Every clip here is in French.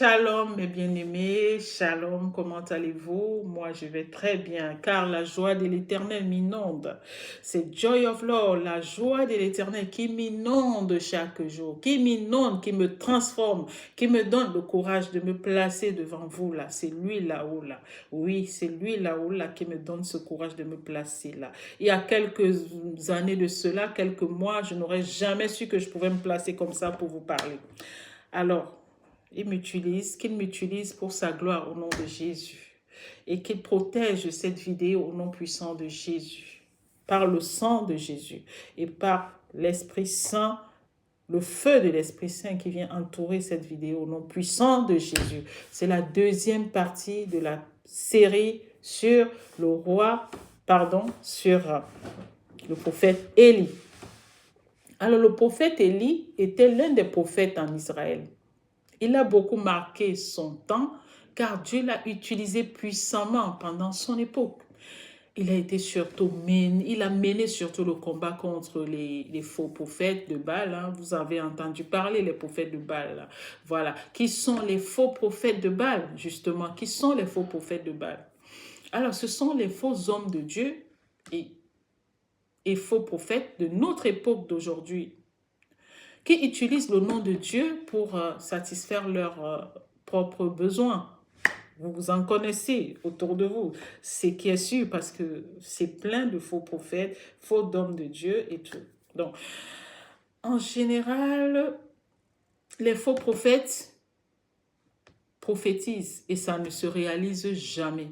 Shalom mes bien-aimés, shalom, comment allez-vous? Moi je vais très bien car la joie de l'Éternel m'inonde. C'est Joy of Lord, la joie de l'Éternel qui m'inonde chaque jour, qui m'inonde, qui me transforme, qui me donne le courage de me placer devant vous là. C'est lui là-haut là. Oui, c'est lui là-haut là qui me donne ce courage de me placer là. Il y a quelques années de cela, quelques mois, je n'aurais jamais su que je pouvais me placer comme ça pour vous parler. Alors, qu'il m'utilise pour sa gloire au nom de Jésus et qu'il protège cette vidéo au nom puissant de Jésus, par le sang de Jésus et par l'Esprit Saint, le feu de l'Esprit Saint qui vient entourer cette vidéo au nom puissant de Jésus. C'est la deuxième partie de la série sur sur le prophète Élie. Alors le prophète Élie était l'un des prophètes en Israël. Il a beaucoup marqué son temps car Dieu l'a utilisé puissamment pendant son époque. Il a mené surtout le combat contre les faux prophètes de Baal. Hein. Vous avez entendu parler les prophètes de Baal. Là. Voilà. Qui sont les faux prophètes de Baal, justement? Qui sont les faux prophètes de Baal? Alors, ce sont les faux hommes de Dieu et faux prophètes de notre époque d'aujourd'hui, qui utilisent le nom de Dieu pour satisfaire leurs propres besoins. Vous en connaissez autour de vous, c'est qui est sûr parce que c'est plein de faux prophètes, faux hommes de Dieu et tout. Donc, en général, les faux prophètes prophétisent et ça ne se réalise jamais.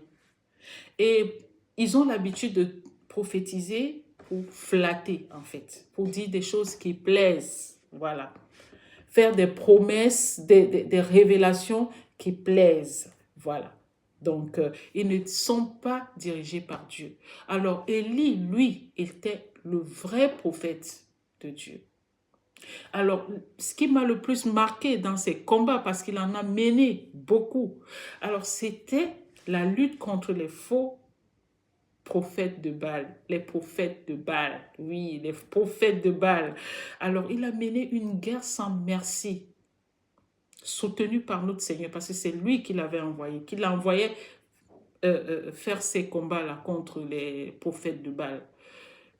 Et ils ont l'habitude de prophétiser pour flatter, en fait, pour dire des choses qui plaisent. Voilà. Faire des promesses, des révélations qui plaisent. Voilà. Donc, ils ne sont pas dirigés par Dieu. Alors, Élie, lui, était le vrai prophète de Dieu. Alors, ce qui m'a le plus marqué dans ces combats, parce qu'il en a mené beaucoup, alors c'était la lutte contre les faux prophètes de Baal, les prophètes de Baal, oui, les prophètes de Baal. Alors, il a mené une guerre sans merci, soutenue par notre Seigneur, parce que c'est lui qui l'avait envoyé, qui l'a envoyé faire ces combats-là contre les prophètes de Baal.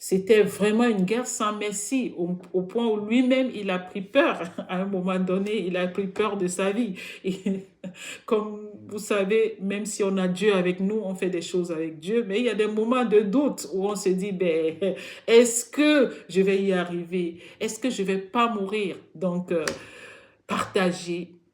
C'était vraiment une guerre sans merci, au point où lui-même, il a pris peur. À un moment donné, il a pris peur de sa vie. Et comme vous savez, même si on a Dieu avec nous, on fait des choses avec Dieu, mais il y a des moments de doute où on se dit, ben, est-ce que je vais y arriver? Est-ce que je ne vais pas mourir? Donc, partagez